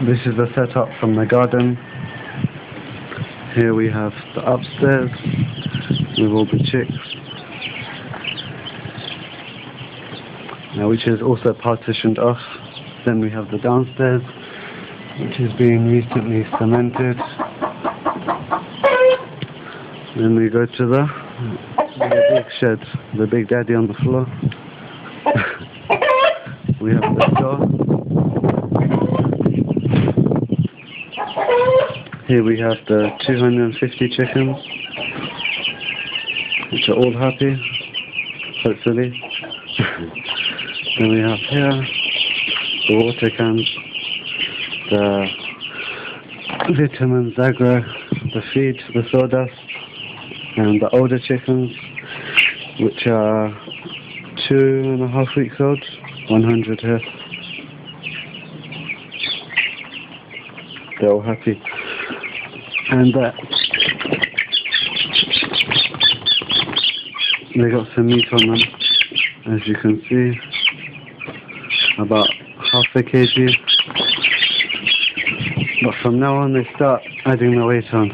This is the setup from the garden. Here we have the upstairs with all the chicks, which is also partitioned off. Then we have the downstairs, which is being recently cemented. Then we go to the big shed, the big daddy on the floor. We have the door. Here we have the 250 chickens, which are all happy, hopefully. Then we have here the water cans, the vitamins, agro, the feed, the sawdust, and the older chickens, which are 2.5 weeks old, 100 here. They're all happy. And they got some meat on them, as you can see, about half a kg. But from now on they start adding the weight on.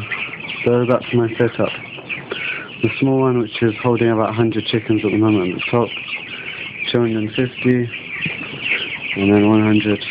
So that's my setup. The small one, which is holding about 100 chickens at the moment at the top, 250, and then 100.